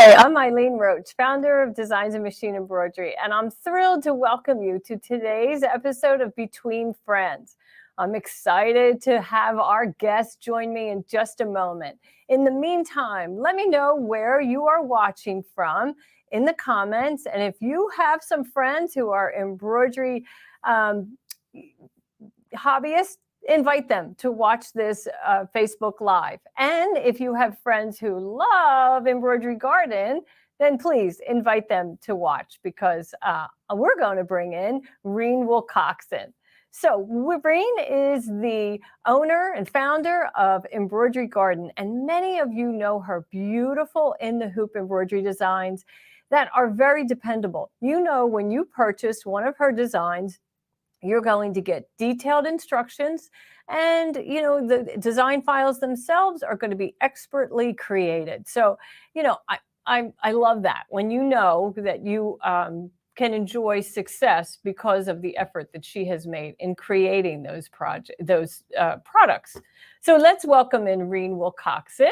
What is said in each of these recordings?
Hi, I'm Eileen Roche, founder of Designs and Machine Embroidery, and I'm thrilled to welcome you to today's episode of Between Friends. I'm excited to have our guest join me in just a moment. In the meantime, let me know where you are watching from in the comments, and if you have some friends who are embroidery hobbyists, invite them to watch this Facebook Live. And if you have friends who love Embroidery Garden, then please invite them to watch because we're going to bring in Reen Wilcoxson. So Reen is the owner and founder of Embroidery Garden, and many of you know her beautiful in the hoop embroidery designs that are very dependable. You know, when you purchase one of her designs, you're going to get detailed instructions, and you know the design files themselves are going to be expertly created. So you know I love that when you know that you can enjoy success because of the effort that she has made in creating those products. So let's welcome in Reen Wilcoxson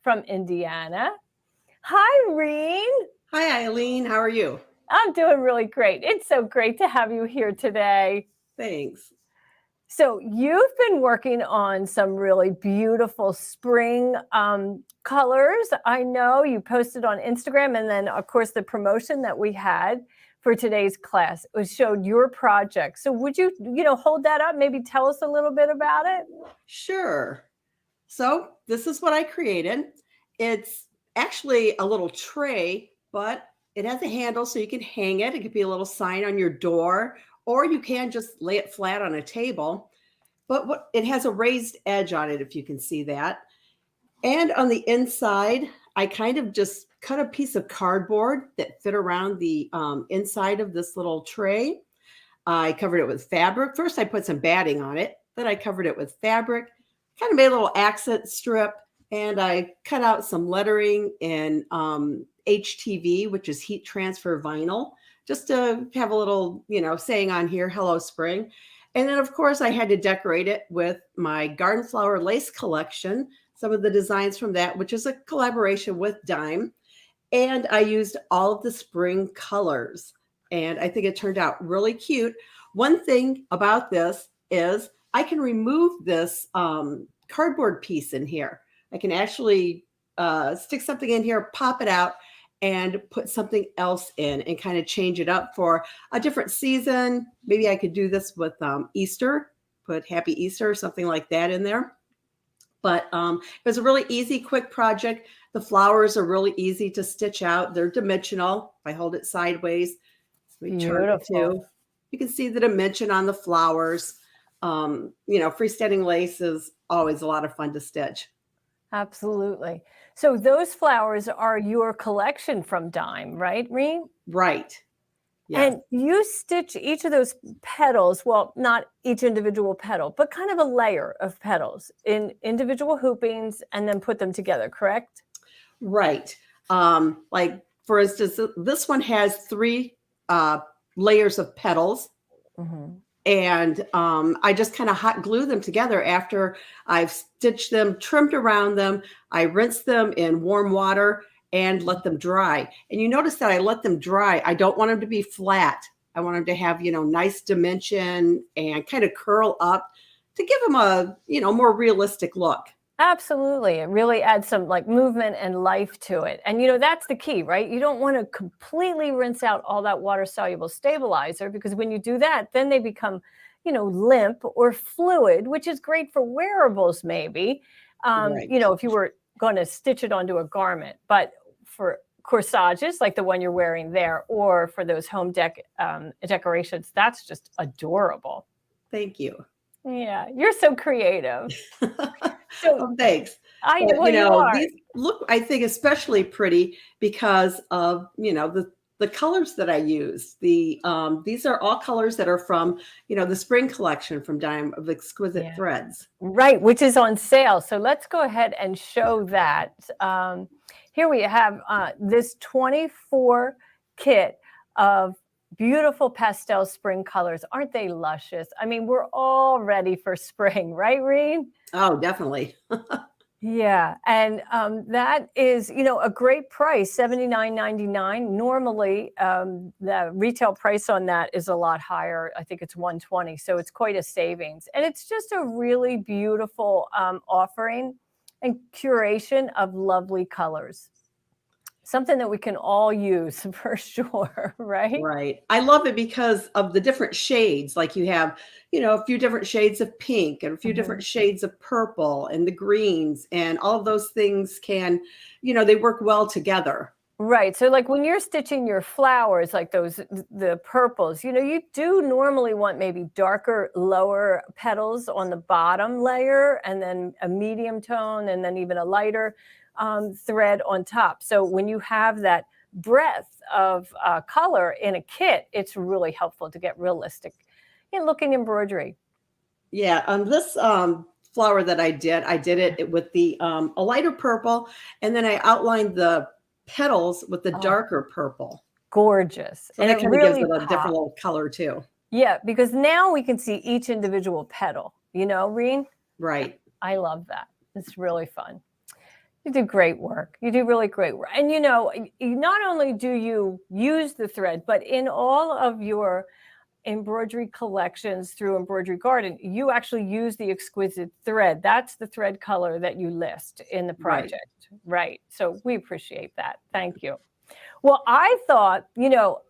from Indiana. Hi, Reen. Hi, Eileen. How are you? I'm doing really great. It's so great to have you here today. Thanks. So you've been working on some really beautiful spring colors. I know you posted on Instagram, and then of course the promotion that we had for today's class showed your project. So would you hold that up? Maybe tell us a little bit about it. Sure. So this is what I created. It's actually a little tray, but it has a handle so you can hang it. It could be a little sign on your door, or you can just lay it flat on a table. But it has a raised edge on it, if you can see that. And on the inside, I kind of just cut a piece of cardboard that fit around the inside of this little tray. I covered it with fabric. First, I put some batting on it. Then I covered it with fabric, kind of made a little accent strip, and I cut out some lettering in HTV, which is heat transfer vinyl, just to have a little, saying on here, hello spring. And then of course I had to decorate it with my garden flower lace collection, some of the designs from that, which is a collaboration with Dime. And I used all of the spring colors, and I think it turned out really cute. One thing about this is I can remove this cardboard piece in here. I can actually stick something in here, pop it out, and put something else in and kind of change it up for a different season. Maybe I could do this with Easter, put Happy Easter or something like that in there. But it was a really easy, quick project. The flowers are really easy to stitch out. They're dimensional. If I hold it sideways, we turn it too. You can see the dimension on the flowers. Freestanding lace is always a lot of fun to stitch. Absolutely. So those flowers are your collection from Dime, right, Reen? Right. Yes. And you stitch each of those petals, well, not each individual petal, but kind of a layer of petals in individual hoopings and then put them together, correct? Right. Like, for instance, this one has 3 layers of petals. Mm-hmm. And I just kind of hot glue them together after I've stitched them, trimmed around them. I rinse them in warm water and let them dry. And you notice that I let them dry. I don't want them to be flat. I want them to have, nice dimension and kind of curl up to give them a, more realistic look. Absolutely. It really adds some movement and life to it. And, that's the key, right? You don't want to completely rinse out all that water soluble stabilizer, because when you do that, then they become, limp or fluid, which is great for wearables, maybe, Right. If you were going to stitch it onto a garment. But for corsages like the one you're wearing there, or for those home decorations, that's just adorable. Thank you. Yeah, you're so creative. So thanks. I know, these look, I think, especially pretty because of, the colors that I use. These are all colors that are from, the spring collection from Dime of Exquisite Threads. Right, which is on sale. So let's go ahead and show that. Here we have this 24 kit of beautiful pastel spring colors. Aren't they luscious? I mean, we're all ready for spring, right, Reen? Oh, definitely. Yeah, and that is, a great price, $79.99. Normally, the retail price on that is a lot higher. I think it's 120, so it's quite a savings. And it's just a really beautiful offering and curation of lovely colors. Something that we can all use for sure, right? Right. I love it because of the different shades. Like you have, a few different shades of pink and a few Mhm. different shades of purple and the greens and all of those things can, they work well together. Right. So like when you're stitching your flowers, like the purples, you do normally want maybe darker, lower petals on the bottom layer and then a medium tone and then even a lighter thread on top. So when you have that breadth of color in a kit, it's really helpful to get realistic in looking embroidery. Yeah. This flower that I did it with the a lighter purple, and then I outlined the petals with the Oh, darker purple. gorgeous. So And that it kind of gives really it a different pops. little color too. Yeah, because now we can see each individual petal, Reen? Right. I love that. It's really fun. You do great work. You do really great work. And not only do you use the thread, but in all of your embroidery collections through Embroidery Garden, you actually use the exquisite thread. That's the thread color that you list in the Right. project. Right. So we appreciate that. Thank you. Well, I thought,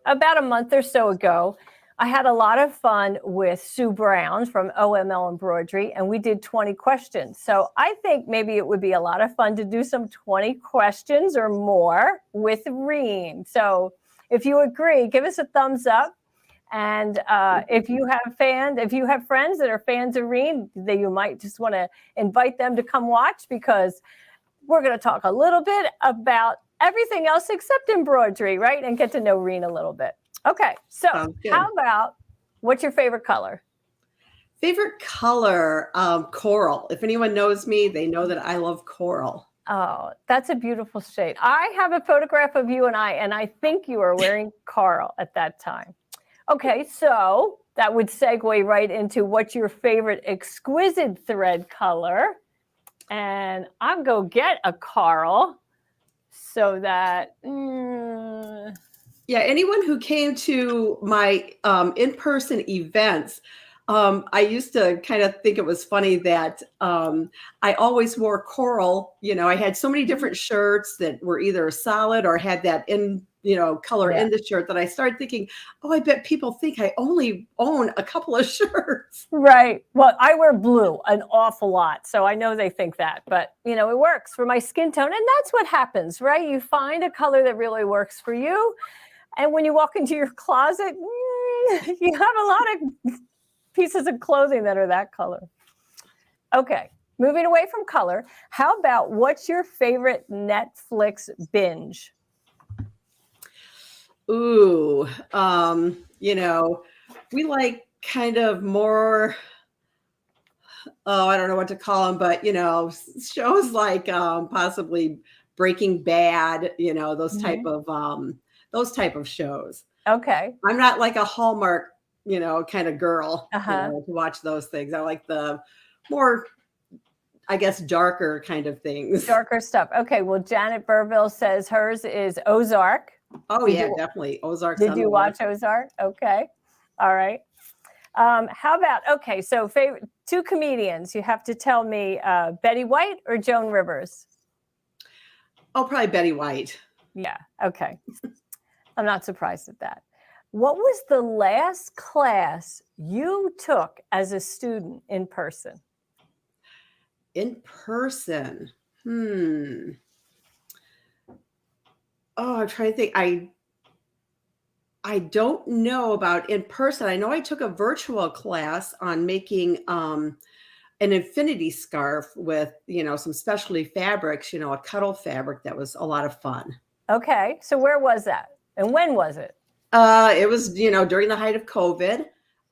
about a month or so ago, I had a lot of fun with Sue Brown from OML Embroidery, and we did 20 questions. So I think maybe it would be a lot of fun to do some 20 questions or more with Reen. So if you agree, give us a thumbs up. And if you have friends that are fans of Reen, that you might just want to invite them to come watch because we're going to talk a little bit about everything else except embroidery, right? And get to know Reen a little bit. Okay, so Sounds good. how about what's your favorite color? Favorite color, coral. If anyone knows me, they know that I love coral. Oh, that's a beautiful shade. I have a photograph of you and I think you were wearing coral at that time. Okay, so that would segue right into what's your favorite exquisite thread color. And I'll go get a coral so that Yeah, anyone who came to my in-person events, I used to kind of think it was funny that I always wore coral. I had so many different shirts that were either solid or had that color yeah. in the shirt that I started thinking, oh, I bet people think I only own a couple of shirts. Right. Well, I wear blue an awful lot, so I know they think that, but it works for my skin tone, and that's what happens, right? You find a color that really works for you, and when you walk into your closet, you have a lot of pieces of clothing that are that color. Okay, moving away from color, how about what's your favorite Netflix binge? Ooh, we like kind of more, oh, I don't know what to call them, but shows like possibly Breaking Bad, Mhm. those type of shows. Okay. I'm not like a Hallmark, kind of girl, Uh-huh. to watch those things. I like the more, I guess, darker kind of things. Darker stuff. Okay, well, Janet Burville says hers is Ozark. Oh Did yeah, you definitely. Ozark's did on the you list. watch Ozark? Okay. All right. How about okay? So, favorite two comedians. You have to tell me Betty White or Joan Rivers. Oh, probably Betty White. Yeah. Okay. I'm not surprised at that. What was the last class you took as a student in person? In person. Hmm. Oh, I'm trying to think. I don't know about in person. I know I took a virtual class on making an infinity scarf with, some specialty fabrics, a cuddle fabric that was a lot of fun. Okay. So, where was that, and when was it? It was, during the height of COVID.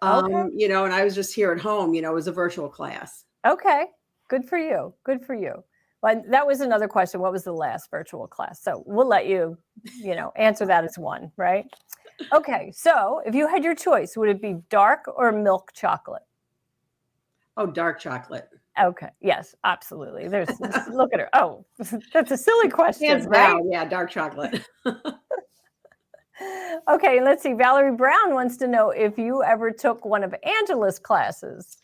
Okay. And I was just here at home, it was a virtual class. Okay. Good for you. Good for you. Well, that was another question. What was the last virtual class? So we'll let you, answer that as one, right? Okay. So if you had your choice, would it be dark or milk chocolate? Oh, dark chocolate. Okay. Yes, absolutely. Look at her. Oh, that's a silly question, Hands right? down, yeah, dark chocolate. Okay, let's see. Valerie Brown wants to know if you ever took one of Angela's classes.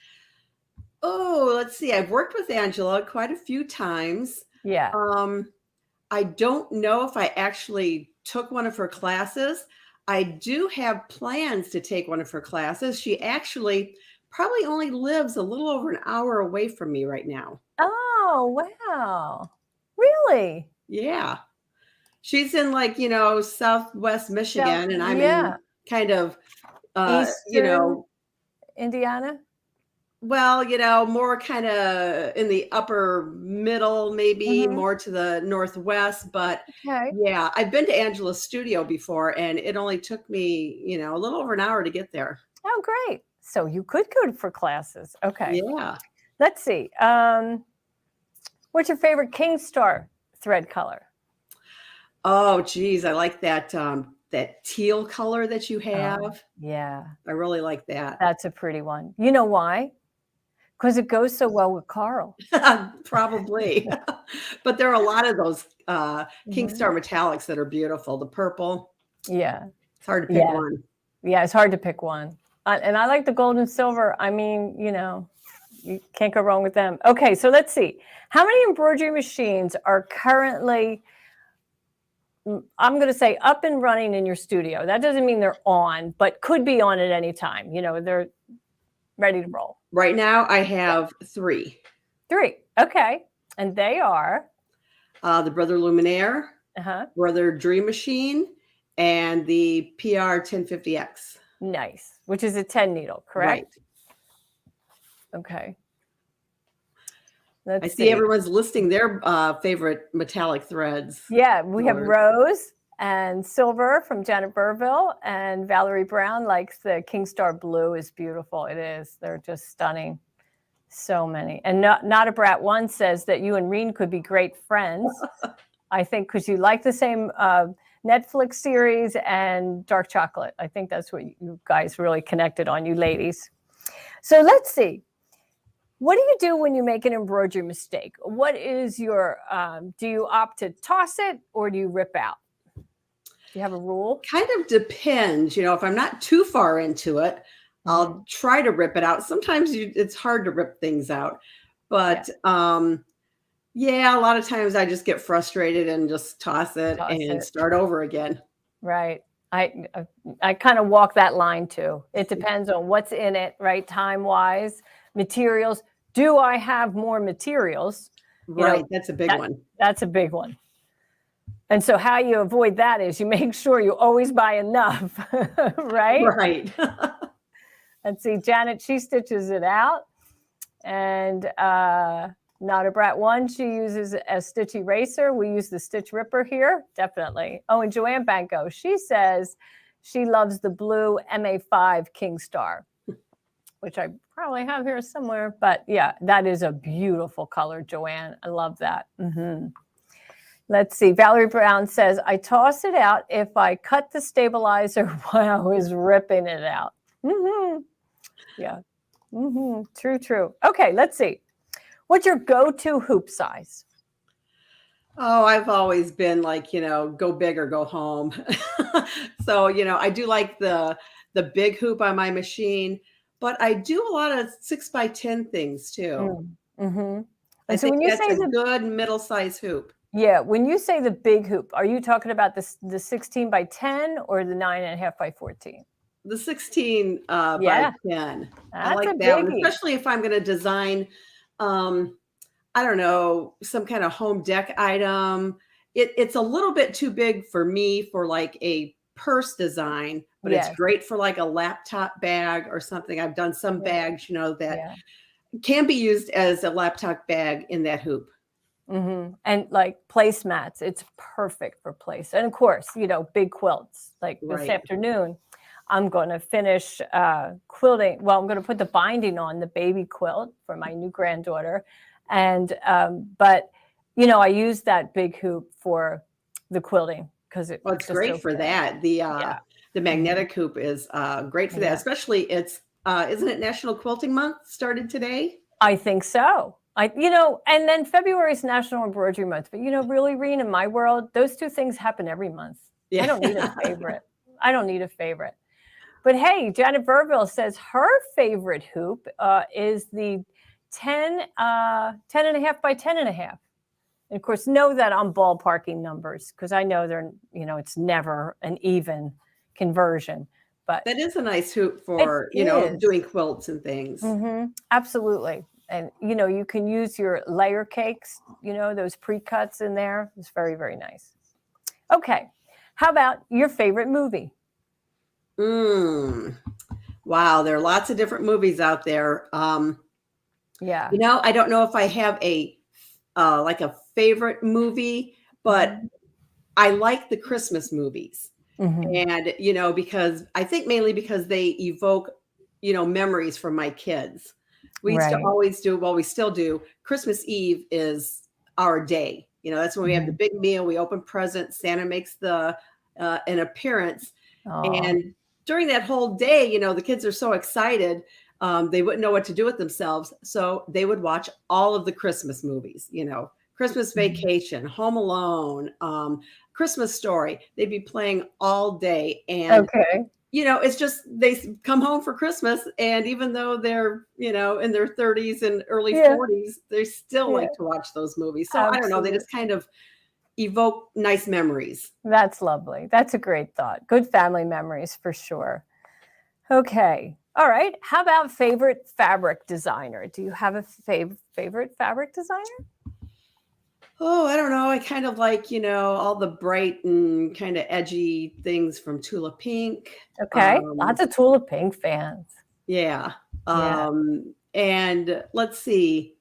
Oh, let's see. I've worked with Angela quite a few times. Yeah. I don't know if I actually took one of her classes. I do have plans to take one of her classes. She actually probably only lives a little over an hour away from me right now. Oh, wow. Really? Yeah. She's in like, Southwest Michigan, and I'm Yeah. in kind of, Eastern Indiana? well, more kind of in the upper middle, maybe Mhm. more to the northwest. But Okay. yeah, I've been to Angela's studio before, and it only took me, a little over an hour to get there. Oh, great. So you could go for classes. Okay. Yeah. Let's see. What's your favorite King Star thread color? Oh, geez, I like that teal color that you Oh, have. yeah. I really like that. That's a pretty one. You know why? Because it goes so well with Carl. Probably. But there are a lot of those King Mhm. Star metallics that are beautiful. The purple, Yeah. it's hard to pick Yeah. one. Yeah. It's hard to pick one. And I like the gold and silver. I mean, you can't go wrong with them. Okay. So let's see. How many embroidery machines are currently, I'm going to say, up and running in your studio? That doesn't mean they're on, but could be on at any time. They're ready to roll. Right now, I have 3. 3. Okay. And they are? The Brother Luminaire, Uh-huh. Brother Dream Machine, and the PR 1050X. Nice. Which is a 10 needle, correct? Right. Okay. I Let's see see. everyone's listing their favorite metallic threads. Yeah, we have colors. Rose and Silver from Janet Burville, and Valerie Brown likes the King Star Blue. Is beautiful. It is. They're just stunning. So many. And Not a Brat One says that you and Reen could be great friends. I think because you like the same Netflix series and dark chocolate. I think that's what you guys really connected on, you ladies. So let's see. What do you do when you make an embroidery mistake? What is your, do you opt to toss it or do you rip out? Do you have a rule? Kind of depends. If I'm not too far into it, I'll try to rip it out. Sometimes it's hard to rip things out. But yeah, a lot of times I just get frustrated and just toss it and start over again. Right. I kind of walk that line too. It depends on what's in it, right? Time-wise, materials. Do I have more materials? Right. That's a big one. That's a big one. And so how you avoid that is you make sure you always buy enough, right? Right. And see, Janet, she stitches it out. And Not a Brat One, she uses a stitch eraser. We use the stitch ripper here, definitely. Oh, and Joanne Banco, she says she loves the blue MA5 King Star, which I probably have here somewhere. But yeah, that is a beautiful color, Joanne. I love that. Let's see. Valerie Brown says, I toss it out if I cut the stabilizer while I was ripping it out. Yeah. True. Okay, let's see. What's your go-to hoop size? Oh, I've always been like, go big or go home. So, I do like the big hoop on my machine, but I do a lot of 6x10 things too. And I so think when you that's say a good middle-size hoop. yeah, when you say the big hoop, are you talking about the 16x10 or the 9.5x14? The 16 by 10. I That's a like that one, biggie. especially if I'm going to design, I don't know, some kind of home deck item. It's a little bit too big for me for like a purse design, but it's great for like a laptop bag or something. I've done some bags, that can be used as a laptop bag in that hoop. And like placemats, it's perfect for place. And of course, big quilts. Like this afternoon, I'm going to finish quilting. Well, I'm going to put the binding on the baby quilt for my new granddaughter. And, but, I use that big hoop for the quilting because it's great for that. The magnetic hoop is great for that, especially isn't it National Quilting Month started today? I think so. And then February is National Embroidery Month. But, really, Reen, in my world, those two things happen every month. I don't need a favorite. I don't need a favorite. But hey, Janet Burville says her favorite hoop is the 10 and a half by 10 and a half. And of course, know that I'm ballparking numbers because I know it's never an even conversion. But that is a nice hoop for, doing quilts and things. Absolutely. And, you can use your layer cakes, those pre-cuts in there. It's very, very nice. Okay. How about your favorite movie? Wow. There are lots of different movies out there. Yeah. I don't know if I have a favorite movie, but I like the Christmas movies. And, because I think mainly because they evoke, memories from my kids. We used to always do, well, we still do. Christmas Eve is our day. That's when we have the big meal. We open presents. Santa makes an appearance. Aww. And during that whole day, the kids are so excited. They wouldn't know what to do with themselves. So they would watch all of the Christmas movies, Christmas Vacation, Home Alone, Christmas Story. They'd be playing all day. And, it's just they come home for Christmas. And even though they're, in their 30s and early 40s, they still like to watch those movies. So I don't know. They just kind of evoke nice memories. That's lovely. That's a great thought. Good family memories for sure. Okay. All right. How about favorite fabric designer? Do you have a favorite fabric designer? Oh, I don't know. I kind of like, all the bright and kind of edgy things from Tula Pink. Okay. Lots of Tula Pink fans. Yeah. And let's see.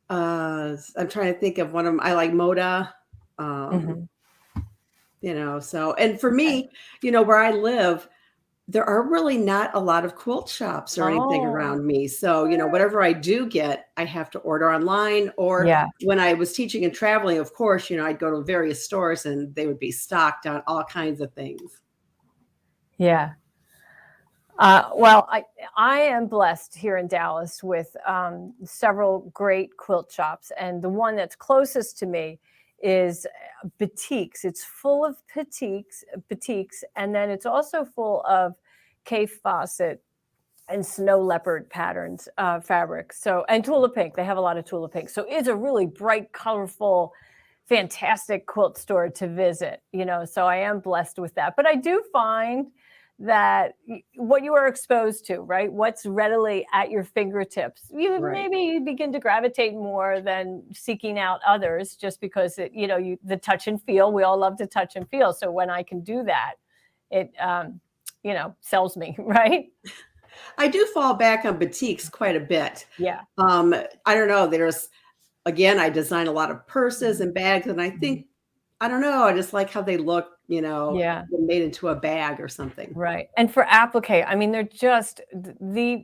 I'm trying to think of one of them. I like Moda. So, and for me, where I live, there are really not a lot of quilt shops or anything around me. So, whatever I do get, I have to order online. Or when I was teaching and traveling, of course, I'd go to various stores and they would be stocked on all kinds of things. Yeah. Well, I am blessed here in Dallas with several great quilt shops. And the one that's closest to me is Batiks. It's full of batiks, and then it's also full of Kay Fawcett and snow leopard patterns, fabric. So, and Tula Pink. They have a lot of Tula Pink. So it's a really bright, colorful, fantastic quilt store to visit, so I am blessed with that. But I do find that what you are exposed to, right? What's readily at your fingertips, maybe begin to gravitate more than seeking out others just because the touch and feel, we all love to touch and feel. So when I can do that, it, sells me, right? I do fall back on batiks quite a bit. Yeah. I don't know. Again, I design a lot of purses and bags, and I think, I don't know, I just like how they look, made into a bag or something. Right. And for applique, I mean, they're just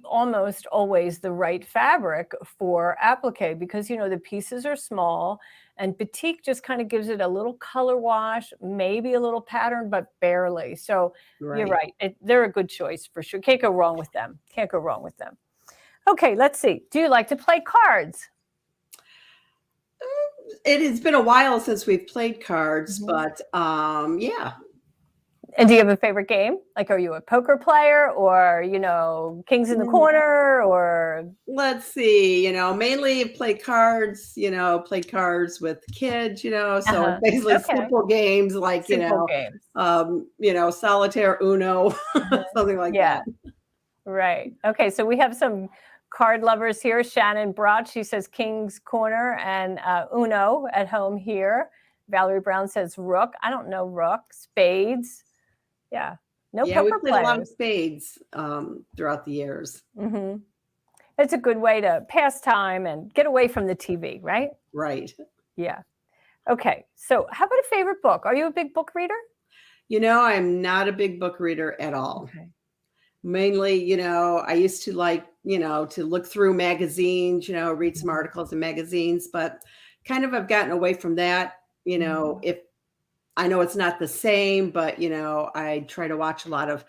almost always the right fabric for applique because, the pieces are small and batik just kind of gives it a little color wash, maybe a little pattern, but barely. So you're right. They're a good choice for sure. Can't go wrong with them. Okay, let's see. Do you like to play cards? It has been a while since we've played cards, but yeah. And do you have a favorite game? Like, are you a poker player or, kings in the corner or? Let's see, mainly play cards, with kids, so basically simple games like, solitaire, Uno, something like that. Right. Okay. So we have some card lovers here. Shannon Brott, she says King's Corner and Uno at home here. Valerie Brown says Rook. I don't know Rook. Spades. Yeah. No poker we played players. A lot of spades throughout the years. It's a good way to pass time and get away from the TV, right? Right. Yeah. Okay. So how about a favorite book? Are you a big book reader? I'm not a big book reader at all. Okay. Mainly, I used to like, to look through magazines, read some articles in magazines, but kind of I've gotten away from that. If I know it's not the same, but, I try to watch a lot of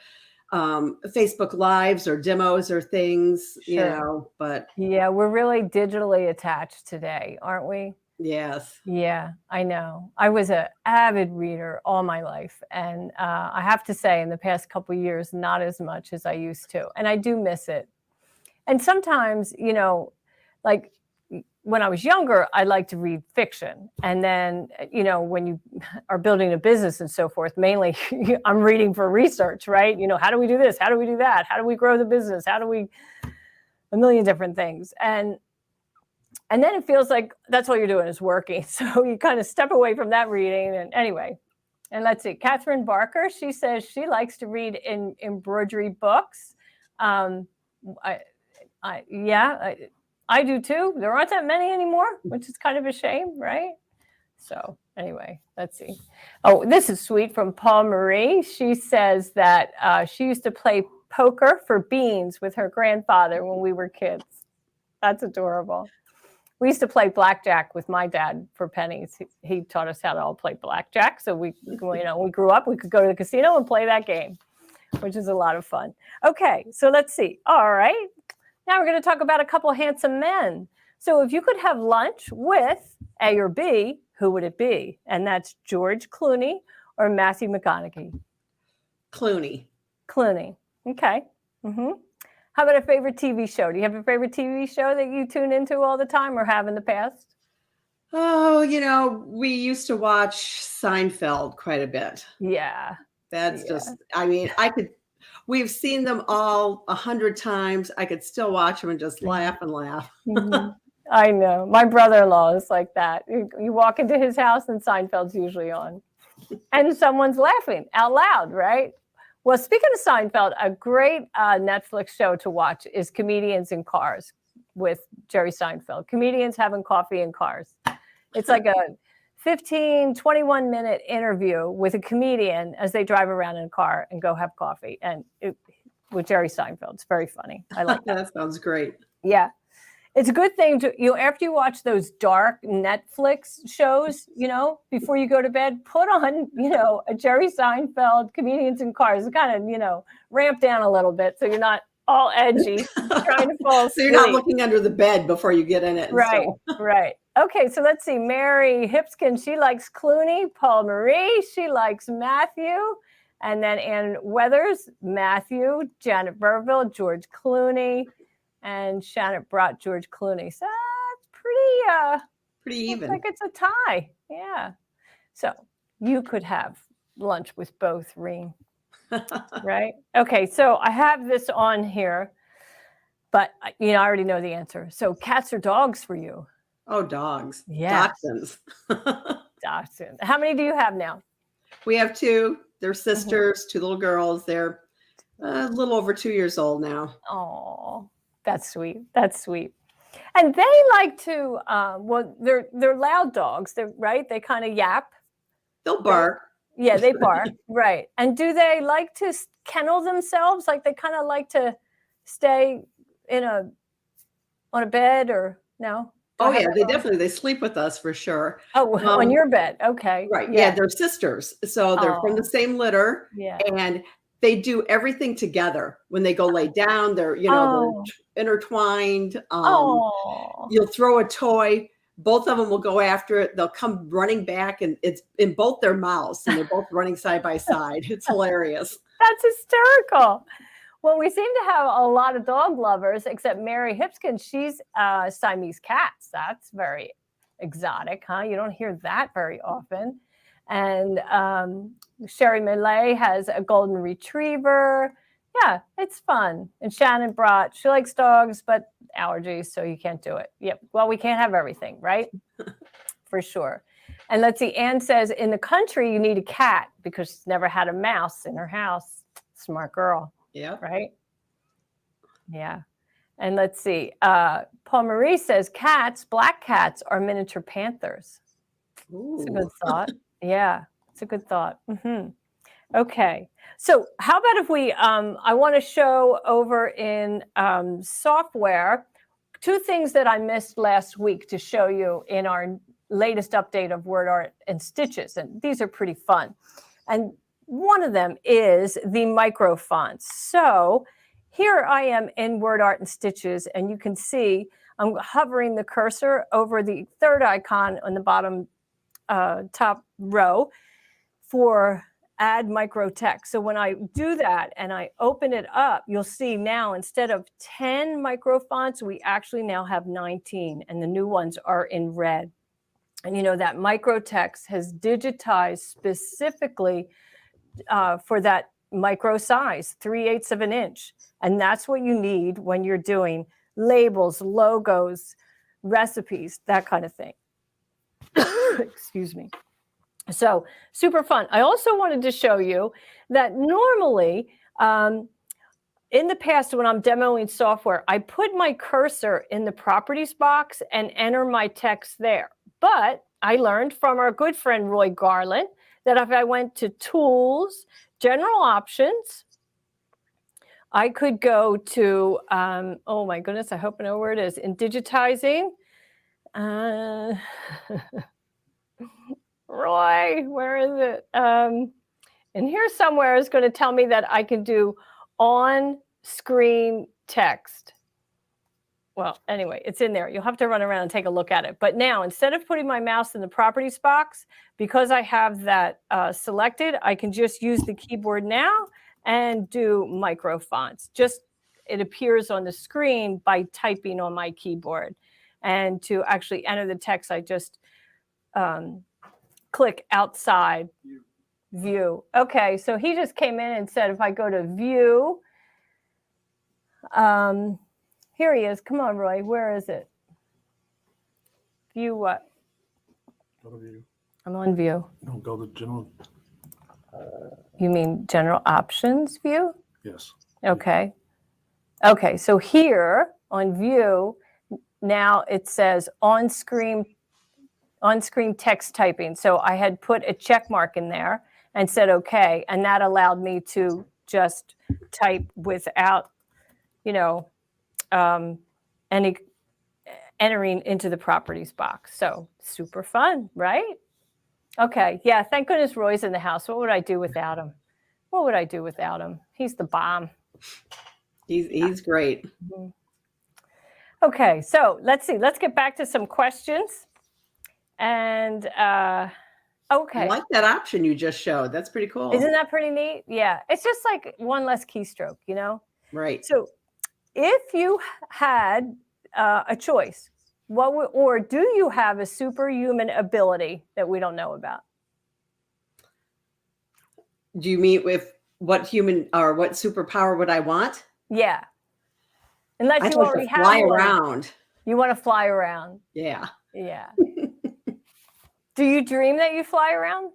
Facebook Lives or demos or things, Sure. but Yeah, we're really digitally attached today, aren't we? yes. Yeah, I know. I was an avid reader all my life, and I have to say, in the past couple of years, not as much as I used to, and I do miss it. And sometimes, like when I was younger, I liked to read fiction, and then, when you are building a business and so forth, mainly I'm reading for research, right? How do we do this? How do we do that? How do we grow the business? How do we a million different things? And then it feels like that's all you're doing is working. So you kind of step away from that reading. And anyway, and let's see, Catherine Barker, she says she likes to read in embroidery books. Um, I do too. There aren't that many anymore, which is kind of a shame, right? So anyway, let's see. Oh, this is sweet from Paul Marie. She says that she used to play poker for beans with her grandfather when we were kids. That's adorable. We used to play blackjack with my dad for pennies. He taught us how to all play blackjack. So we grew up, we could go to the casino and play that game, which is a lot of fun. Okay, so let's see. All right, now we're going to talk about a couple of handsome men. So if you could have lunch with A or B, who would it be? And that's George Clooney or Matthew McConaughey. Clooney. Clooney. Okay. Mm-hmm. How about a favorite TV show? Do you have a favorite TV show that you tune into all the time or have in the past? Oh, we used to watch Seinfeld quite a bit. Yeah. That's just, we've seen them all 100 times. I could still watch them and just laugh and laugh. Mm-hmm. I know. My brother-in-law is like that. You walk into his house and Seinfeld's usually on. And someone's laughing out loud, right? Well, speaking of Seinfeld, a great Netflix show to watch is Comedians in Cars with Jerry Seinfeld. Comedians having coffee in cars. It's like a 15, 21-minute interview with a comedian as they drive around in a car and go have coffee. And with Jerry Seinfeld, it's very funny. I like that. That sounds great. Yeah. It's a good thing to, after you watch those dark Netflix shows, before you go to bed, put on, a Jerry Seinfeld, Comedians in Cars, kind of, ramp down a little bit so you're not all edgy trying to fall asleep. So you're not looking under the bed before you get in it. Right, right. Okay, so let's see. Mary Hipskin, she likes Clooney. Paul Marie, she likes Matthew. And then Ann Weathers, Matthew. Janet Burville, George Clooney. And Shannon brought George Clooney. So that's pretty even. Looks like it's a tie. Yeah. So you could have lunch with both, Reen. Right? Okay. So I have this on here, but I already know the answer. So cats or dogs for you? Oh, dogs. Yeah. Dachshunds. Dachshund. How many do you have now? We have 2. They're sisters, 2 little girls. They're a little over 2 years old now. Oh. That's sweet. That's sweet. And they like to, they're loud dogs. Right? They kind of yap. They'll bark. Yeah, they bark. Right. And do they like to kennel themselves? Like they kind of like to stay on a bed or no? Oh yeah, they sleep with us for sure. Oh, on your bed. Okay. Right. Yeah, they're sisters. So they're from the same litter. Yeah. And they do everything together. When they go lay down, they're intertwined. You'll throw a toy, both of them will go after it. They'll come running back, and it's in both their mouths, and they're both running side by side. It's hilarious. That's hysterical. Well, we seem to have a lot of dog lovers, except Mary Hipskin. She's Siamese cats. That's very exotic, huh? You don't hear that very often. And Sherry Millay has a golden retriever. Yeah, it's fun. And Shannon she likes dogs, but allergies, so you can't do it. Yep. Well, we can't have everything, right? For sure. And let's see, Anne says, in the country, you need a cat because she's never had a mouse in her house. Smart girl. Yeah. Right? Yeah. And let's see. Paul Marie says, black cats are miniature panthers. Ooh. It's a good thought. Yeah, it's a good thought. Mm-hmm. Okay. So how about if we, I want to show over in software 2 things that I missed last week to show you in our latest update of word art and stitches. And these are pretty fun. And one of them is the micro fonts. So here I am in Word Art and Stitches, and you can see I'm hovering the cursor over the third icon on the bottom top row for add micro text. So when I do that and I open it up, you'll see now instead of 10 micro fonts, we actually now have 19, and the new ones are in red. And you know that micro text has digitized specifically for that micro size, 3/8 of an inch. And that's what you need when you're doing labels, logos, recipes, that kind of thing. Excuse me. So super fun. I also wanted to show you that normally in the past when I'm demoing software, I put my cursor in the properties box and enter my text there. But I learned from our good friend Roy Garland that if I went to Tools, General Options, I could go to, oh my goodness, I hope I know where it is, in digitizing. Roy, where is it? And here somewhere is going to tell me that I can do on-screen text. Well, anyway, it's in there. You'll have to run around and take a look at it. But now, instead of putting my mouse in the properties box, because I have that selected, I can just use the keyboard now and do micro fonts. Just it appears on the screen by typing on my keyboard. And to actually enter the text, I just click outside view. Okay, so he just came in and said if I go to view, here he is. Come on, Roy. Where is it? View what? Go to view. I'm on view. No, go to general. You mean general options view? Yes. Okay. Okay, so here on view, now it says on-screen text typing. So I had put a check mark in there and said okay, and that allowed me to just type without, you know, any entering into the properties box. So super fun, right? Okay, yeah, thank goodness Roy's in the house. What would I do without him? What would I do without him? He's the bomb. He's great. Mm-hmm. Okay, so let's see. Let's get back to some questions. And okay. I like that option you just showed. That's pretty cool. Isn't that pretty neat? Yeah, it's just like one less keystroke, you know? Right. So if you had a choice, or do you have a superhuman ability that we don't know about? Do you mean with what human or what superpower would I want? Yeah. Unless I'd you like already to have fly one. around. You want to fly around. Yeah. Yeah. Do you dream that you fly around?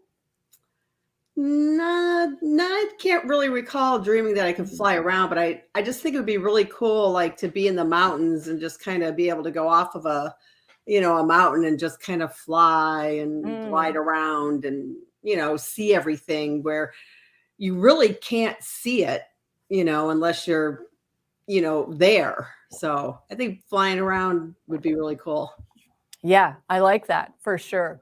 No, I can't really recall dreaming that I could fly around, but I just think it would be really cool, like to be in the mountains and just kind of be able to go off of a mountain and just kind of fly and glide around and, see everything where you really can't see it, unless you're, there. So I think flying around would be really cool. Yeah, I like that for sure.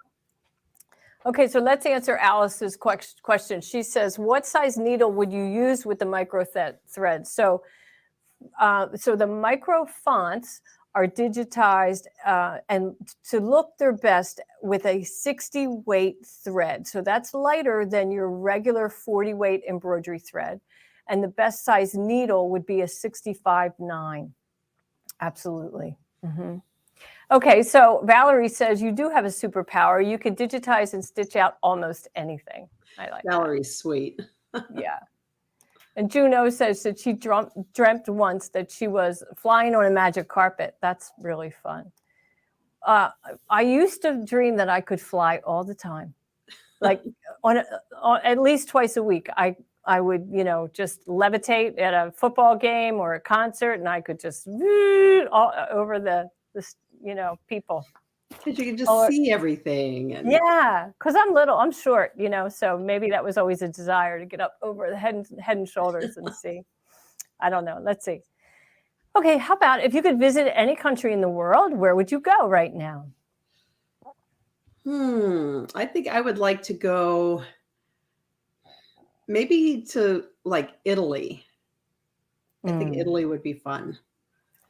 Okay, so let's answer Alice's question. She says, what size needle would you use with the micro thread? So the micro fonts are digitized and to look their best with a 60 weight thread. So that's lighter than your regular 40 weight embroidery thread. And the best size needle would be a 65/9. Absolutely. Mm-hmm. Okay, so Valerie says you do have a superpower. You can digitize and stitch out almost anything. I like Valerie's sweet. Yeah. And Juno says that she dreamt once that she was flying on a magic carpet. That's really fun. I used to dream that I could fly all the time. Like on at least twice a week. I would, just levitate at a football game or a concert, and I could just all over the people. Because you can just see everything. And... Yeah, because I'm little, I'm short, so maybe that was always a desire to get up over the head and shoulders and see. I don't know. Let's see. Okay, how about if you could visit any country in the world, where would you go right now? I think I would like to go maybe to like Italy. I think Mm, Italy would be fun.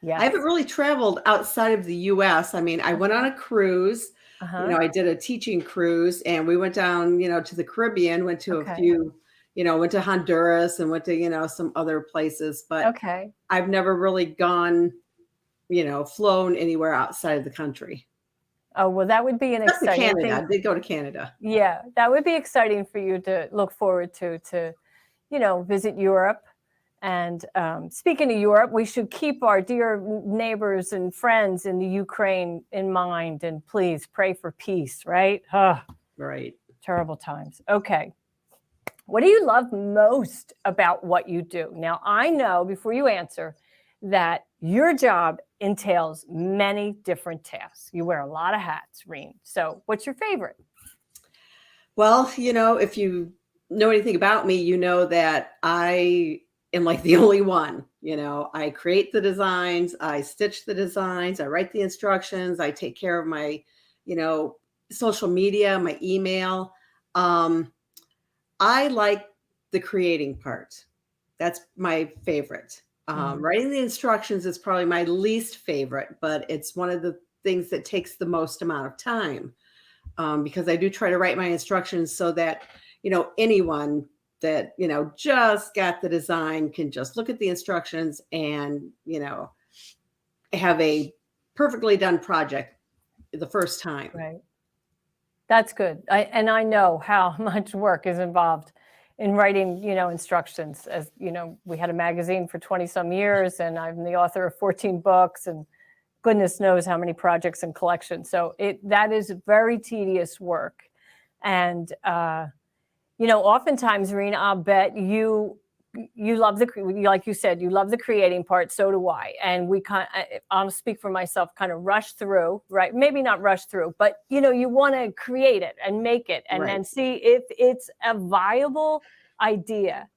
I yes. haven't really traveled outside of the US. I mean, I went on a cruise. Uh-huh. I did a teaching cruise and we went down, to the Caribbean, went to a Okay. few, went to Honduras and went to, some other places, but Okay. I've never really gone, flown anywhere outside of the country. Oh, well, that would be an Except to exciting Canada. thing. I did go to Canada. Yeah, that would be exciting for you to look forward to, visit Europe. And speaking of Europe, we should keep our dear neighbors and friends in the Ukraine in mind, and please pray for peace, right? Right. Terrible times. Okay. What do you love most about what you do? Now, I know before you answer that your job entails many different tasks. You wear a lot of hats, Reen. So, what's your favorite? Well, if you know anything about me, you know that I am like the only one. I create the designs, I stitch the designs, I write the instructions, I take care of my, you know, social media, my email. Um, I like the creating part. That's my favorite. Mhm. Writing the instructions is probably my least favorite, but it's one of the things that takes the most amount of time, because I do try to write my instructions so that, anyone that, just got the design can just look at the instructions and, have a perfectly done project the first time. Right. That's good. I know how much work is involved in writing, instructions. As you know, we had a magazine for 20 some years, and I'm the author of 14 books, and goodness knows how many projects and collections. So that is very tedious work. And oftentimes, Rena, I'll bet you love like you said, you love the creating part. So do I. And I'll speak for myself, kind of rush through, right? Maybe not rush through, but you want to create it and make it and Right. then see if it's a viable idea.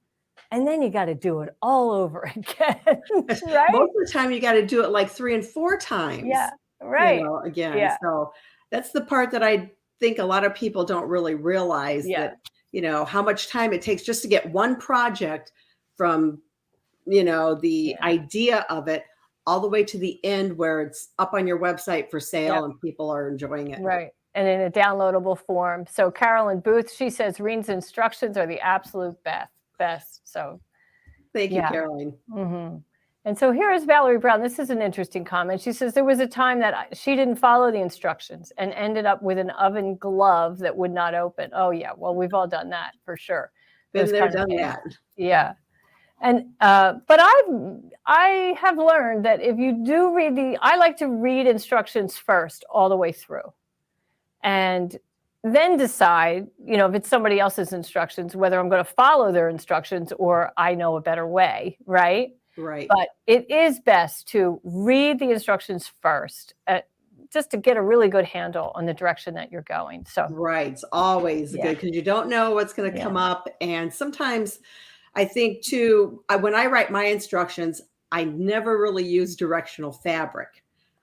And then you got to do it all over again, right? Most of the time, you got to do it like 3 and 4 times, Yeah, right. again. Yeah, So that's the part that I think a lot of people don't really realize, yeah, that, how much time it takes just to get one project from, the yeah, idea of it all the way to the end where it's up on your website for yeah. sale and people are enjoying it. Right. And in a downloadable form. So Carolyn Booth, she says Reen's instructions are the absolute best. So Thank you, yeah. Caroline. Mm-hmm. And so here is Valerie Brown. This is an interesting comment. She says there was a time that she didn't follow the instructions and ended up with an oven glove that would not open. Oh yeah. Well, we've all done that for sure. Been Those there, kind of done things. that. Yeah. And but I have learned that if you do I like to read instructions first all the way through, and then decide, if it's somebody else's instructions, whether I'm going to follow their instructions or I know a better way, right? Right. But it is best to read the instructions first, just to get a really good handle on the direction that you're going. So Right. It's always yeah, good because you don't know what's going to yeah, come up. And sometimes I think too, when I write my instructions, I never really use directional fabric,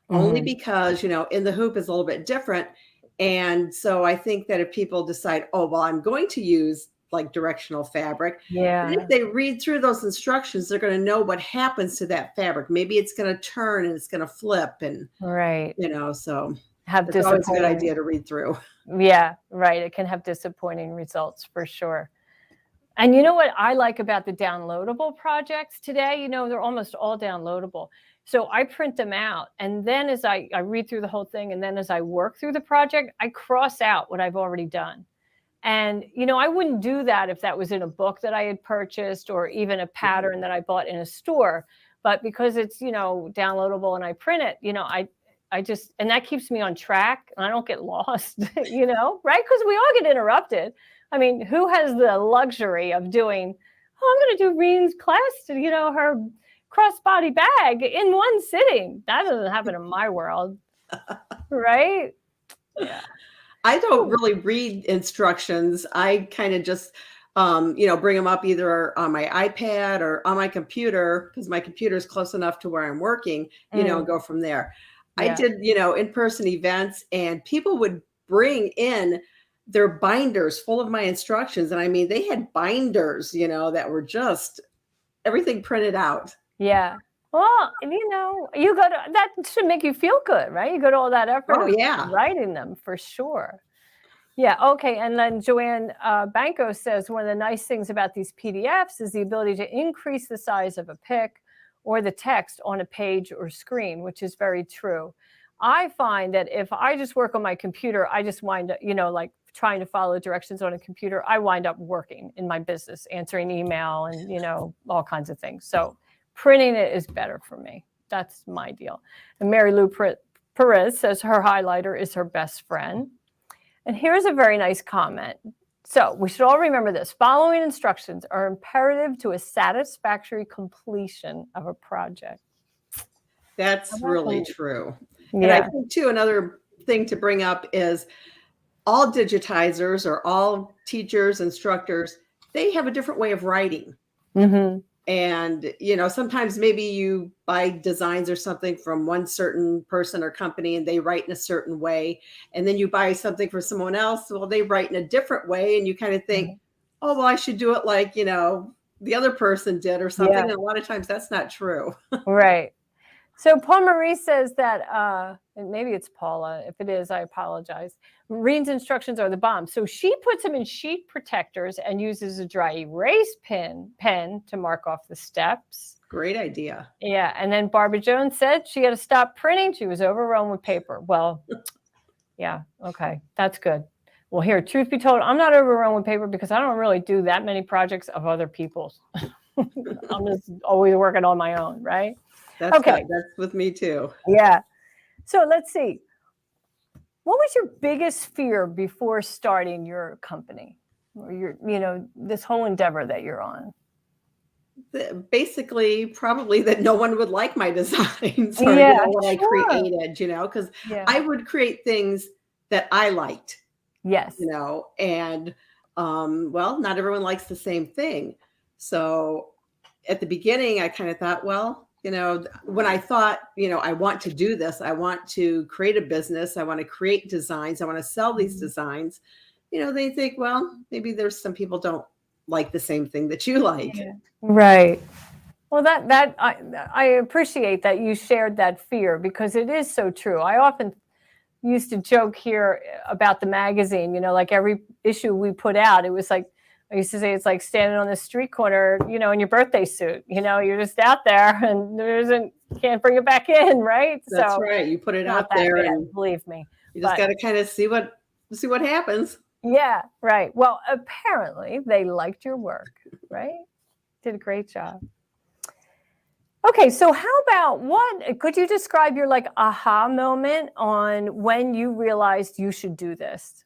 only Mhm. because, in the hoop is a little bit different. And so I think that if people decide, oh, well, I'm going to use like directional fabric, then Yeah, if they read through those instructions, they're going to know what happens to that fabric. Maybe it's going to turn and it's going to flip. And, right. so Have it's always a good disappointing. idea to read through. Yeah, right. It can have disappointing results for sure. And you know what I like about the downloadable projects today? They're almost all downloadable. So I print them out. And then as I read through the whole thing, and then as I work through the project, I cross out what I've already done. And, I wouldn't do that if that was in a book that I had purchased or even a pattern that I bought in a store. But because it's, downloadable and I print it, I just, and that keeps me on track and I don't get lost, right? Because we all get interrupted. I mean, who has the luxury of doing, I'm going to do Reen's class, her crossbody bag in one sitting? That doesn't happen in my world, right? Yeah. I don't really read instructions. I kind of just, bring them up either on my iPad or on my computer because my computer is close enough to where I'm working, and go from there. I Yeah. did, in-person events and people would bring in their binders full of my instructions. And I mean, they had binders, that were just everything printed out. Yeah. Well, you go to, that should make you feel good, right? You go to all that effort Oh, of yeah. writing them for sure. Yeah. Okay. And then Joanne Banco says one of the nice things about these PDFs is the ability to increase the size of a pic or the text on a page or screen, which is very true. I find that if I just work on my computer, I just wind up, like trying to follow directions on a computer, I wind up working in my business, answering email and, all kinds of things. So printing it is better for me. That's my deal. And Mary Lou Perez says her highlighter is her best friend. And here's a very nice comment. So we should all remember this. Following instructions are imperative to a satisfactory completion of a project. That's really true. Yeah. And I think, too, another thing to bring up is all digitizers or all teachers, instructors, they have a different way of writing. Mm-hmm. And, sometimes maybe you buy designs or something from one certain person or company and they write in a certain way. And then you buy something for someone else. Well, they write in a different way. And you kind of think, oh, well, I should do it like, the other person did or something. Yeah. And a lot of times that's not true. Right. So Paul Marie says that, and maybe it's Paula. If it is, I apologize. Reen's instructions are the bomb. So she puts them in sheet protectors and uses a dry erase pen to mark off the steps. Great idea. Yeah. And then Barbara Jones said she had to stop printing. She was overrun with paper. Well, yeah. Okay. That's good. Well, here, truth be told, I'm not overrun with paper because I don't really do that many projects of other people's. I'm just always working on my own, right? That's okay. Good. That's with me too. Yeah. So let's see. What was your biggest fear before starting your company or this whole endeavor that you're on? Basically, probably that no one would like my designs or what I created, because I would create things that I liked. Yes. And not everyone likes the same thing. So at the beginning, I kind of thought, when I thought, I want to do this, I want to create a business, I want to create designs, I want to sell these designs, they think, well, maybe there's some people don't like the same thing that you like. Yeah. Right. Well, that I appreciate that you shared that fear because it is so true. I often used to joke here about the magazine, like every issue we put out, it was like, I used to say it's like standing on the street corner, in your birthday suit. You're just out there and can't bring it back in, right? That's right. You put it out there, and believe me, you just got to kind of see what happens. Yeah, right. Well, apparently they liked your work, right? Did a great job. Okay, so how about could you describe your aha moment on when you realized you should do this?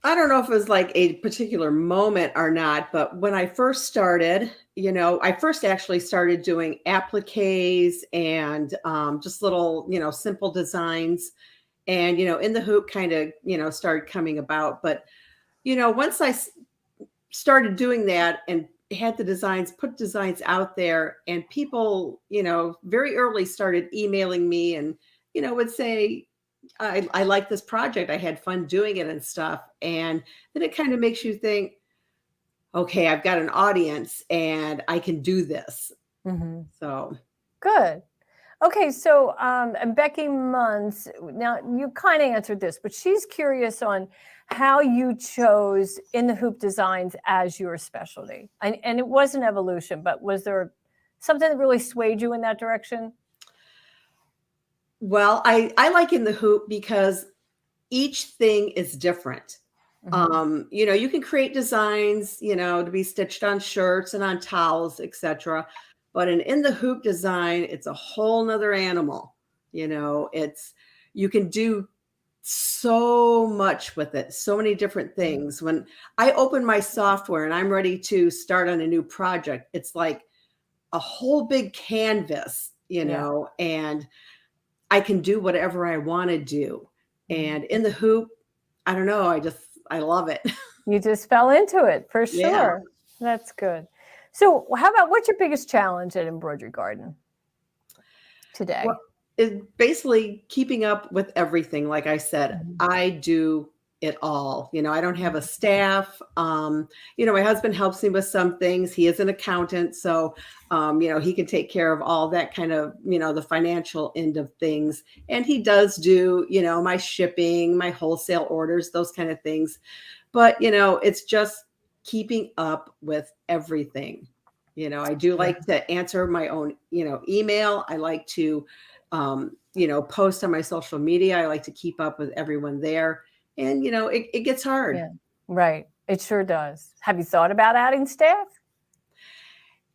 I don't know if it was like a particular moment or not, but when I first started, I first actually started doing appliques and just little, simple designs. And, In the Hoop kind of, started coming about. But, once I started doing that and had put designs out there and people, very early started emailing me and, would say, I like this project. I had fun doing it and stuff. And then it kind of makes you think, okay, I've got an audience and I can do this. Mm-hmm. So good. Okay. So, and Becky Munns, now you kind of answered this, but she's curious on how you chose In the Hoop designs as your specialty. And it was an evolution, but was there something that really swayed you in that direction? Well, I like In the Hoop because each thing is different. Mm-hmm. You can create designs, to be stitched on shirts and on towels, etc. But in the Hoop design, it's a whole nother animal. You can do so much with it, so many different things. When I open my software and I'm ready to start on a new project, it's like a whole big canvas, and I can do whatever I want to do. And In the Hoop, I don't know, I love it. You just fell into it for sure. Yeah. That's good. So how about what's your biggest challenge at Embroidery Garden today? is basically keeping up with everything. Like I said, Mhm. I do it all. I don't have a staff. My husband helps me with some things. He is an accountant, so he can take care of all that kind of, the financial end of things. And he does do, my shipping, my wholesale orders, those kind of things. But, it's just keeping up with everything. I do Yeah. like to answer my own, email. I like to post on my social media. I like to keep up with everyone there. And, it gets hard. Yeah. Right. It sure does. Have you thought about adding staff?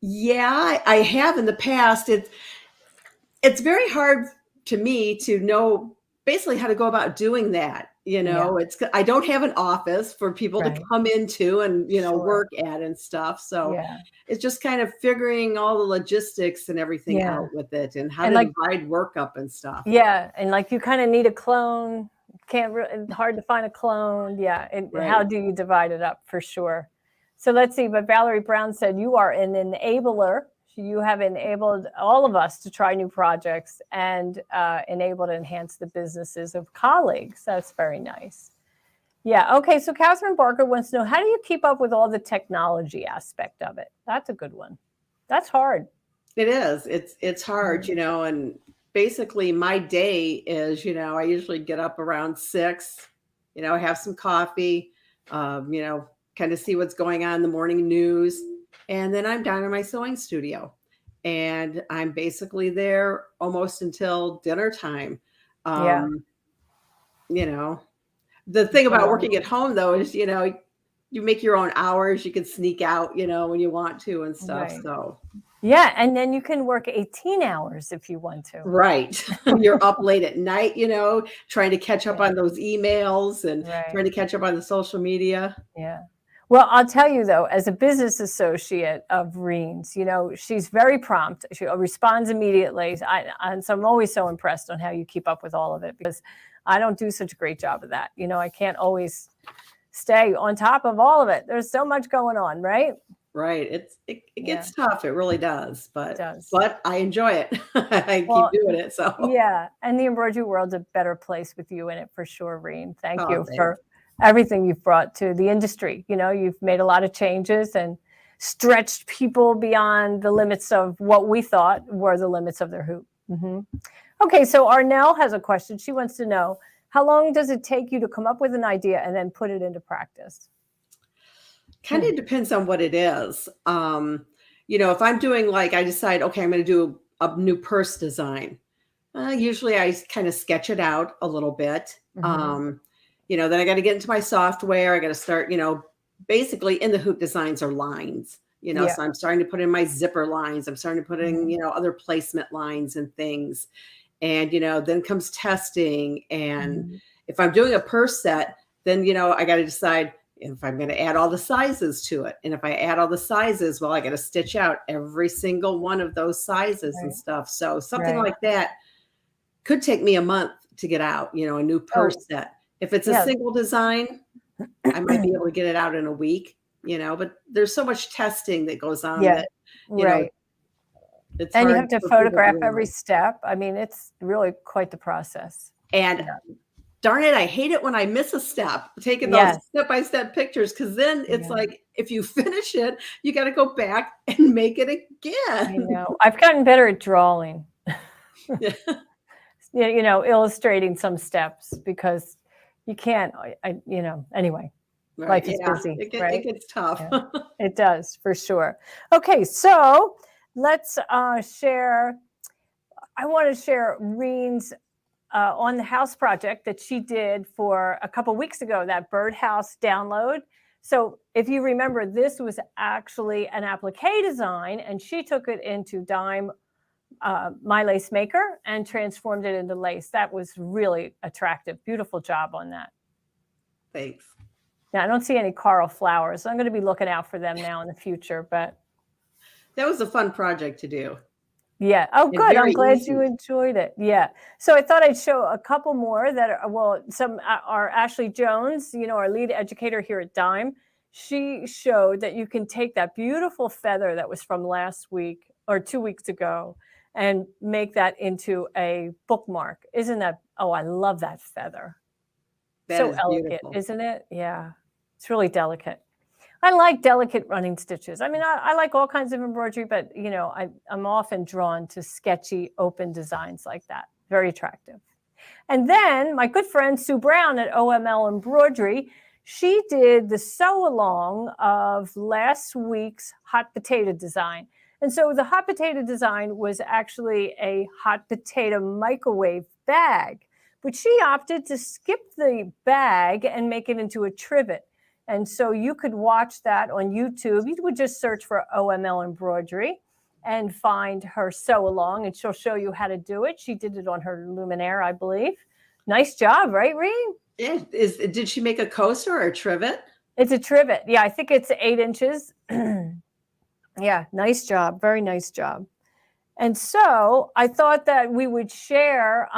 Yeah, I have in the past. It's very hard to me to know basically how to go about doing that. Yeah. I don't have an office for people to Right. come into and, Sure. work at and stuff. So Yeah. it's just kind of figuring all the logistics and everything Yeah. out with it and how And to like, divide work up and stuff. yeah. And like you kind of need a clone. Can't it's hard to find a clone. Yeah. And how Right. do you divide it up for sure? So let's see. But Valerie Brown said you are an enabler. You have enabled all of us to try new projects and enable to enhance the businesses of colleagues. That's very nice. Yeah. Okay. So Catherine Barker wants to know, how do you keep up with all the technology aspect of it? That's a good one. That's hard. It is. It's hard, Mhm. and basically my day is, I usually get up around 6, have some coffee, kind of see what's going on in the morning news, and then I'm down in my sewing studio. And I'm basically there almost until dinner time. Yeah. Um, you know, the thing It's a about long, working at home though is, you make your own hours, you can sneak out, when you want to and stuff. right. So Yeah. And then you can work 18 hours if you want to. right. You're up late at night, trying to catch up Yeah. on those emails and Right. trying to catch up on the social media. Yeah. Well, I'll tell you though, as a business associate of Reen's, she's very prompt. She responds immediately. So I'm always so impressed on how you keep up with all of it, because I don't do such a great job of that. I can't always stay on top of all of it. There's so much going on, right? Right. It Yeah, gets tough. It really does. it But does. but I enjoy it. I keep Well, doing it. So yeah. And the embroidery world's a better place with you in it for sure, Reen. Thank oh you thanks. for everything you've brought to the industry. You've made a lot of changes and stretched people beyond the limits of what we thought were the limits of their hoop. Mhm. Okay, so Arnell has a question. She wants to know, how long does it take you to come up with an idea and then put it into practice? Kind of depends on what it is. If I'm doing like I decide, okay, I'm gonna do a new purse design. Usually I kind of sketch it out a little bit. Mhm. Then I got to get into my software. I got to start, basically in the hoop designs are lines, Yeah. so I'm starting to put in my zipper lines. I'm starting to put in, Mhm. other placement lines and things. And, then comes testing. And Mhm. if I'm doing a purse set, then, I got to decide if I'm going to add all the sizes to it. And if I add all the sizes, well, I got to stitch out every single one of those sizes and Right. stuff. So something Right. like that could take me a month to get out, a new purse Oh, set. If it's a yeah. single design, I might be able to get it out in a week, but there's so much testing that goes on Yeah. that, you know, Right. it's And you hard have to for people to photograph every realize. step. I mean, it's really quite the process. And Yeah. darn it, I hate it when I miss a step, taking those Yes. step-by-step pictures, because then it's Yeah. like if you finish it, you got to go back and make it I again. know. I've gotten better at drawing. Yeah, Yeah, illustrating some steps, because you can't, anyway, right. life is Yeah, busy, it right? gets tough. Yeah, it does for sure. Okay, so let's share. I want to share Reen's on the house project that she did for a couple weeks ago, that birdhouse download. So if you remember, this was actually an applique design, and she took it into Dime My Lace Maker and transformed it into lace. That was really attractive. Beautiful job on that. Thanks. Now, I don't see any coral flowers. So I'm going to be looking out for them now in the future. But That was a fun project to do yeah. Oh, and good. I'm very glad you easy. enjoyed it. Yeah. So I thought I'd show a couple more that are, well, some are Ashley Jones, our lead educator here at Dime. She showed that you can take that beautiful feather that was from last week or 2 weeks ago and make that into a bookmark. Isn't that, oh, I love that feather. That So is elegant, beautiful. isn't it? Yeah, it's really delicate. I like delicate running stitches. I mean, I like all kinds of embroidery, but you know, I'm often drawn to sketchy open designs like that. Very attractive. And then my good friend Sue Brown at OML Embroidery, she did the sew along of last week's hot potato design. And so the hot potato design was actually a hot potato microwave bag, but she opted to skip the bag and make it into a trivet. And so you could watch that on YouTube. You would just search for OML Embroidery and find her sew along, and she'll show you how to do it. She did it on her Luminaire, I believe. Nice job, right, Reen? Yeah. Did she make a coaster or a trivet? It's a trivet. Yeah, I think it's 8 inches. Yeah, nice job. Very nice job. And so I thought that we would share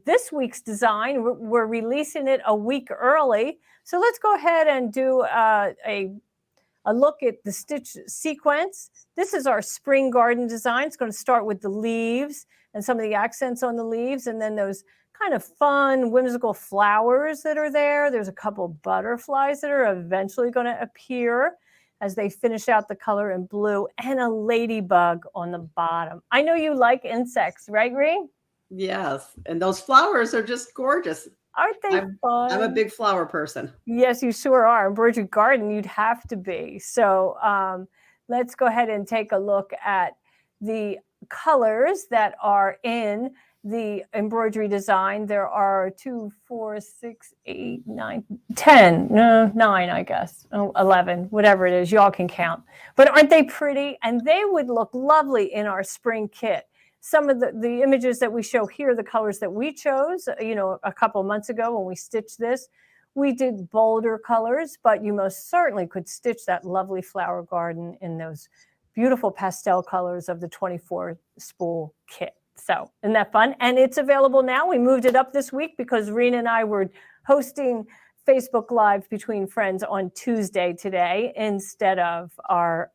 this week's design. We're releasing it a week early. So let's go ahead and do a look at the stitch sequence. This is our spring garden design. It's going to start with the leaves and some of the accents on the leaves, and then those kind of fun, whimsical flowers that are there. There's a couple butterflies that are eventually going to appear as they finish out the color in blue, and a ladybug on the bottom. I know you like insects, right, Reen? Yes. And those flowers are just gorgeous. Aren't they fun? I'm a big flower person. Yes, you sure are. Embroidery garden, you'd have to be. So let's go ahead and take a look at the colors that are in the embroidery design. There are 2, 4, 6, 8, 9, 10, no, 9, I guess, 11, whatever it is, y'all can count. But aren't they pretty? And they would look lovely in our spring kit. Some of the images that we show here, the colors that we chose, you know, a couple of months ago when we stitched this, we did bolder colors, but you most certainly could stitch that lovely flower garden in those beautiful pastel colors of the 24 spool kit. So isn't that fun? And it's available now. We moved it up this week because Reen and I were hosting Facebook Live Between Friends on Tuesday today instead of our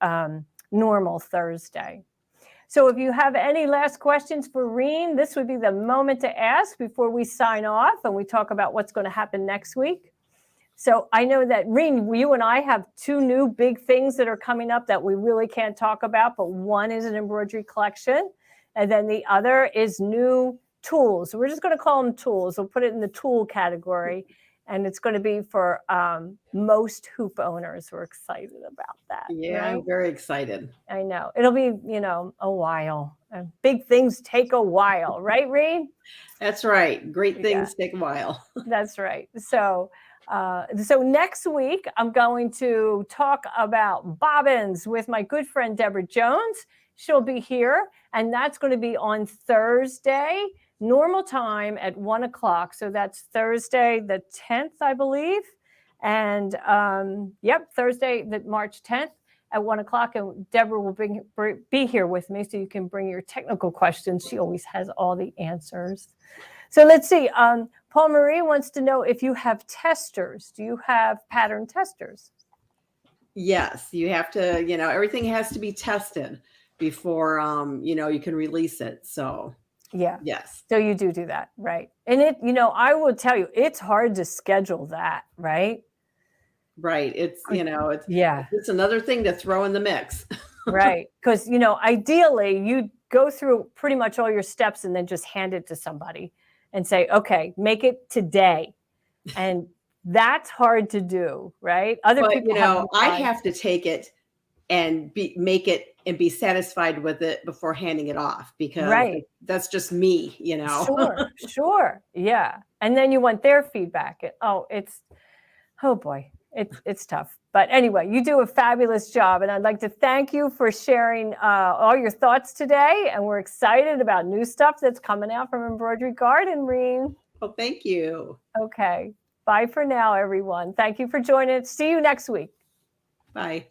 normal Thursday. So if you have any last questions for Reen, this would be the moment to ask before we sign off and we talk about what's going to happen next week. So I know that, Reen, you and I have 2 new big things that are coming up that we really can't talk about, but one is an embroidery collection, and then the other is new tools. So we're just going to call them tools. We'll put it in the tool category, and it's going to be for most hoop owners. We're excited about that. Yeah, right? I'm very excited. I know. It'll be, you know, a while. Big things take a while, right, Reen? That's right. Great things take a while. That's right. So next week, I'm going to talk about bobbins with my good friend Deborah Jones. She'll be here, and that's going to be on Thursday, normal time at 1 o'clock. So that's Thursday the 10th, I believe. And Thursday, March 10th at 1 o'clock. And Deborah will be here with me, so you can bring your technical questions. She always has all the answers. So let's see. Paul Marie wants to know if you have testers. Do you have pattern testers? Yes, you have to, you know, everything has to be tested before, you know, you can release it. So yeah. Yes. So you do that, right? And it, you know, I will tell you, it's hard to schedule that, right? Right. It's, you know, it's another thing to throw in the mix. Right. Because, you know, ideally you go through pretty much all your steps and then just hand it to somebody and say, okay, make it today. And that's hard to do, right? Other people, you know, I have to take it and make it and be satisfied with it before handing it off, because that's just me, you know. Sure. Yeah. And then you want their feedback. Oh boy, it's tough. But anyway, you do a fabulous job. And I'd like to thank you for sharing all your thoughts today. And we're excited about new stuff that's coming out from Embroidery Garden, Reen. Well, thank you. Okay. Bye for now, everyone. Thank you for joining us. See you next week. Bye.